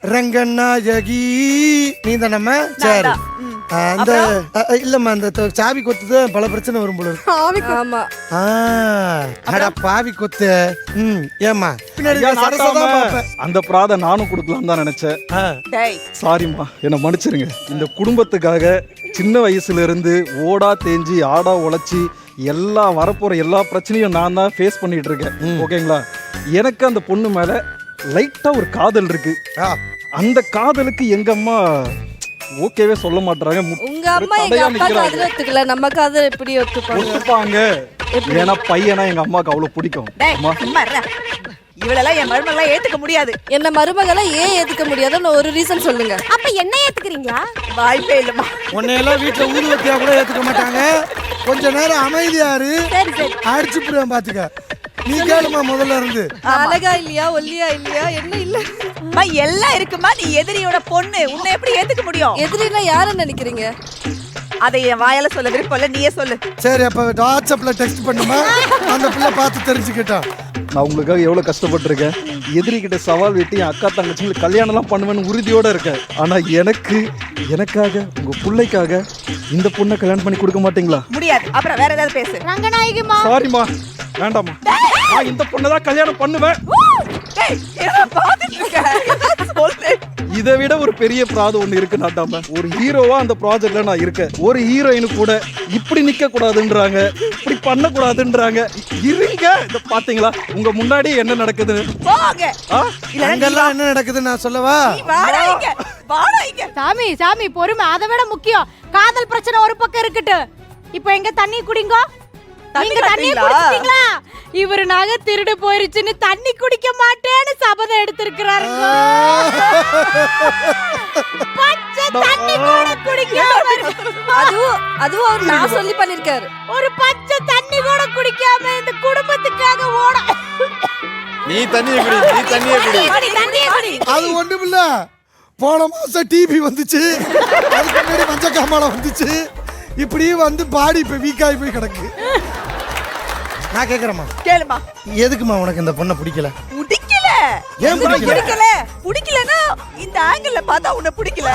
ரங்கநாயகி நீ தானம்மா? சரி. அந்த இல்லம்மா, அந்த சாவி கொத்து பல பிரச்சனை வரும் போல இருக்கு. ஆமா. அட பாவி கொத்து. ஏமா அந்த பிராத நானும் கொடுக்கலாம் தான் நினைச்சேன். சாரிம்மா, என்ன மன்னிச்சிருங்க. இந்த குடும்பத்துக்காக சின்ன வயசுல இருந்து ஓடா தேஞ்சி ஆடா உழைச்சி எல்லா வரப்போற எல்லா பிரச்சனையும் நான் தான் ஃபேஸ் பண்ணிட்டு இருக்கேன். ஓகேங்களா? எனக்கு அந்த பொண்ணு மேல லைட்டா ஒரு காதல் இருக்கு. அந்த காதலுக்கு எங்க அம்மா ஓகேவே சொல்ல மாட்டாங்க. உங்க அம்மா எங்க அப்பா காதல ஒத்துக்கல, நம்ம காதல் எப்படி ஒத்துப்பாங்க? ஏன்னா பையனா எங்க அம்மாக்கு அவ்வளவு பிடிக்கும். இவளெல்லாம் என் மருமகளா ஏத்துக்க முடியாது. என்ன மருமகளா ஏன் ஏத்துக்க முடியாதுன்னு ஒரு ரீசன் சொல்லுங்க. அப்ப என்ன ஏத்துக்கிறீங்களா? வாய்ப்பே இல்லம்மா. உன்னையெல்லாம் வீட்டுல ஊதுவத்தியா கூட ஏத்துக்க மாட்டாங்க. கொஞ்ச நேரம் அமைதியாரு, அடிச்சு புடுவேன் பாத்துக்க. நீ கேளுமா முதல்ல இருந்து. அழகா இல்லையா, ஒல்லியா இல்லையா, என்ன இல்ல எல்லாம் இருக்குமா. நீ எதிரியோட பொண்ணு, உன்னை எப்படி ஏத்துக்க முடியும்? எதிரினா யாருன்னு நினைக்கிறீங்க? அதை என் வாயால சொல்ல விருப்பம் இல்ல, நீயே சொல்லு. சரி, அப்ப வாட்ஸ்அப்ல டெக்ஸ்ட் பண்ணுமா, அந்த பிள்ளை பார்த்து தெரிஞ்சுக்கிட்டான். நான் உங்களுக்காக எவ்வளவு கஷ்டப்பட்டிருக்கேன். எதிரி கிட்ட சவால் விட்டு என் அக்கா தங்கச்சிங்களுக்கு கல்யாணம் எல்லாம் பண்ணுவேன்னு உறுதியோட இருக்கேன். ஆனா எனக்காக உங்க பிள்ளைக்காக இந்த பொண்ணை கல்யாணம் பண்ணி கொடுக்க மாட்டீங்களா? முடியாது. அப்புறம் வேற ஏதாவது பேசு. ரங்கநாயகிமா. சாரிமா, வேண்டாமா. நான் இந்த பொண்ணை தான் கல்யாணம் பண்ணுவேன். இதை விட ஒரு பெரிய பிராது ஒண்ணு இருக்கு நாட்டாம. ஒரு ஹீரோவா அந்த ப்ராஜெக்ட்ல நான் இருக்கேன். ஒரு ஹீரோயின் கூட இப்படி நிக்க கூடாதுன்றாங்க, இப்படி பண்ண கூடாதுன்றாங்க. இருங்க, இத பாத்தீங்களா உங்க முன்னாடி என்ன நடக்குது? அங்கெல்லாம் என்ன நடக்குது நான் சொல்லவா? சாமி பொறுமை, அதை விட முக்கியம் காதல் பிரச்சனை ஒரு பக்கம் இருக்கட்டும். இப்போ எங்க தண்ணி குடிங்க. நீங்க தண்ணி குடிச்சீங்களா? இவரு நாங்க திருடு போயிருச்சுன்னு தண்ணி குடிக்க மாட்டேன்னு சபதம் எடுத்திருக்கிறாரு. பச்சை தண்ணி கூட குடிக்காம, அதுவும் அவர் நான் சொல்லி பண்ணிருக்காரு. ஒரு பச்சை தண்ணி கூட குடிக்காம இந்த குடும்பத்துக்காக ஓட. நீ தண்ணியை குடி. அது ஒண்ணுமில்ல, போன மாசம் டிபி வந்துச்சு, அதுக்கு முன்னாடி மஞ்சள் காமாலை வந்துச்சு. இப்படி வந்து பாடி இப்ப வீக்காகி போய் கிடக்கு. நான் கேக்குறேம்மா, கேளுமா. எதுக்குமா உனக்கு இந்த பொண்ணை பிடிக்கல? பிடிக்கல. ஏன் பிடிக்கல? பிடிக்கலனா இந்த ஆங்கிள்ல பார்த்தா உன்னை பிடிக்கல.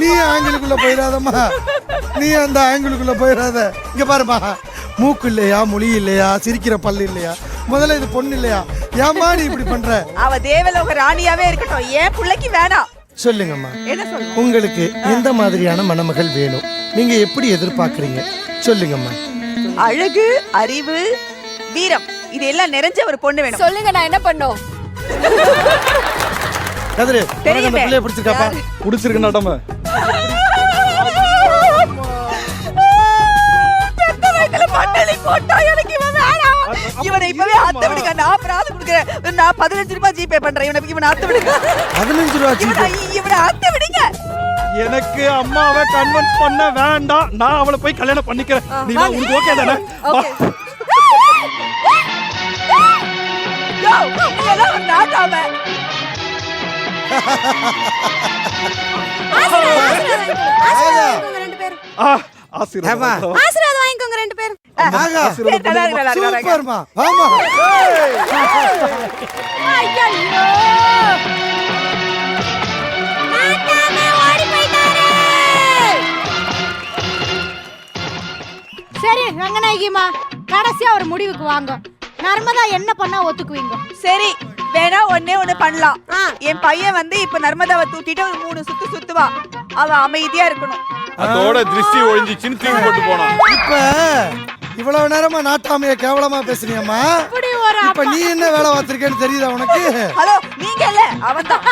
நீ ஆங்கிளுக்குள்ள போயிடாதம்மா, நீ அந்த ஆங்கிளுக்குள்ள போயிடாத. இங்க பாருமா, மூக்கு இல்லையா, மொழி இல்லையா, சிரிக்கிற பல்லு இல்லையா, முதல்ல இது பொண்ணு இல்லையா? ஏமா நீ இப்படி பண்ற? அவ தேவலோக ராணியாவே இருக்கட்டும், ஏன் பிள்ளைக்கு வேணாம். சொல்லுங்கம்மா, என்ன சொல்ல? உங்களுக்கு எந்த மாதிரியான மணமகள் வேணும்? நீங்க எப்படி எதிர்பார்க்கறீங்க சொல்லுங்கம்மா. அழகு, அறிவு, வீரம் இதெல்லாம் நிறைஞ்ச ஒரு பொண்ணு வேணும். சொல்லுங்க, நான் என்ன பண்ணோம்? கதிரு, உனக்கு அந்த பிள்ளைய பிடிச்சிருக்காப்பா? பிடிச்சிருக்கு நாட்டாம. இவனை இப்பவே அத்தை விடுங்க. நான் பிராது கொடுக்கிறேன். நான் 15 ரூபாய் ஜிபே பண்றேன். இவனை அத்தை விடுங்க. 15 ரூபாய் இவனை அத்தை விடுங்க. எனக்கு அம்மாவை கன்வின்ஸ் பண்ண வேண்டாம். நான் அவளை போய் கல்யாணம் பண்ணிக்கிறேன். நீ உனக்கு ஓகே தானே? ஆசீர்வாதம் வாங்கிக்கோங்க ரெண்டு பேரும். சூப்பர்மா, ஆமா. சரி ரங்கநாயகிமா, கடைசியா ஒரு முடிவுக்கு வாங்க. நர்மதா என்ன பண்ணா ஒத்துக்குவீங்க? சரி, வேணா ஒண்ணு பண்ணலாம். என் பையன் வந்து இப்ப நர்மதாவை தூக்கிட்டு ஒரு 3 சுத்து சுத்துவா. அவ அமைதியா இருக்கணும். அதோட திருஷ்டி ஒழிஞ்சு சின்ன போட்டு போனா. இப்ப இவ்வளவு நேரமா நாட்டாமைய கேவலமா பேசுறியம்மா. இப்ப நீ என்ன வேலை பார்த்திருக்கேன்னு தெரியுதா உனக்கு? ஹலோ, நீங்க இல்ல, அவன்தான்.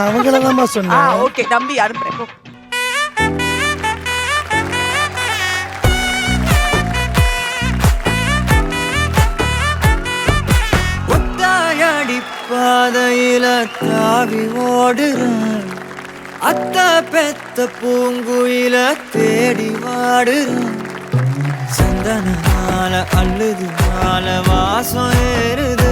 அவங்களதாம்மா சொன்னேன். ஓகே தம்பி, அனுப்புறேன். பாதையில தாவி ஓடுறான், அத்த பெத்த பூங்குயில தேடி வாடுறான். சந்தனால அள்ளுது மால வாசம் ஏறுது.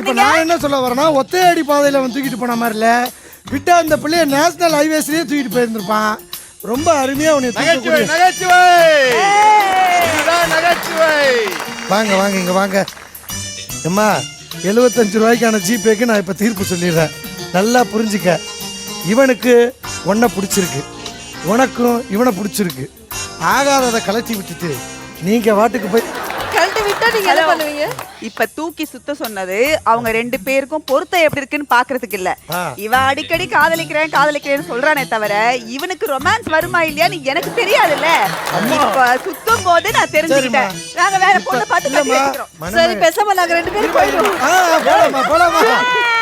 பண்ணீங்க நான் என்ன சொல்ல வரேன்னா ஒத்தையடி பாதையில அவன் தூக்கிட்டு போன மாதிரி இல்ல விட்டா அந்த பிள்ளைய நேஷனல் ஹைவேஸ்லயே தூக்கிட்டு போயிருந்திருப்பான் ரொம்ப அருமையா உன்னை நகைச்சுவை தூக்கக்கூடிய- நகைச்சுவை இதுதான் நகைச்சுவை. வாங்க வாங்க இங்க வாங்க அம்மா 75 ரூபாய்க்கான ஜிபேக்கு நான் இப்ப தீர்ப்பு சொல்லிடுறேன் நல்லா புரிஞ்சுக்க இவனுக்கு உன்னை பிடிச்சிருக்கு உனக்கும் இவனை பிடிச்சிருக்கு ஆகாததை கலத்தி விட்டுட்டு நீங்க வாட்டுக்கு போய் கழட்டி விட்டா நீங்க என்ன பண்ணுவீங்க? இப்ப தூக்கி சுத்த சொன்னது அவங்க 2 பேருக்கும் பொருத்தம் எப்படி இருக்குன்னு பாக்குறதுக்கு இல்ல. ஆ. இவ அடிக்கடி காதலிக்கிறேன்னு சொல்றானே தவிர இவனுக்கு ரொமான்ஸ் வருமா இல்லையான்னு எனக்கு தெரியாதுல்ல. இப்ப சுத்தும் போது நான் தெரிஞ்சுக்கிட்டேன். நாங்க வேற பொண்ணை பார்த்து கட்டி இல்லம்மா, வைக்கிறோம். மனமே- சரி பேசாம நாங்க 2 பேரும் போயிடுவோம். போலாமா போலாமா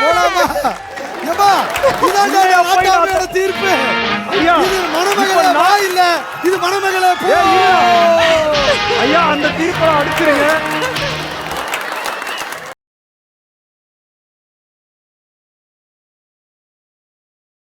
போலாமா ஏம்மா, இதாண்டா என் ஆத்தாமையோட தீர்ப்பு. ஐயா, இது மணமகளே வா இல்ல இது மணமகளே போ. ஐயா அந்த தீர்ப்பை அடிச்சிருங்க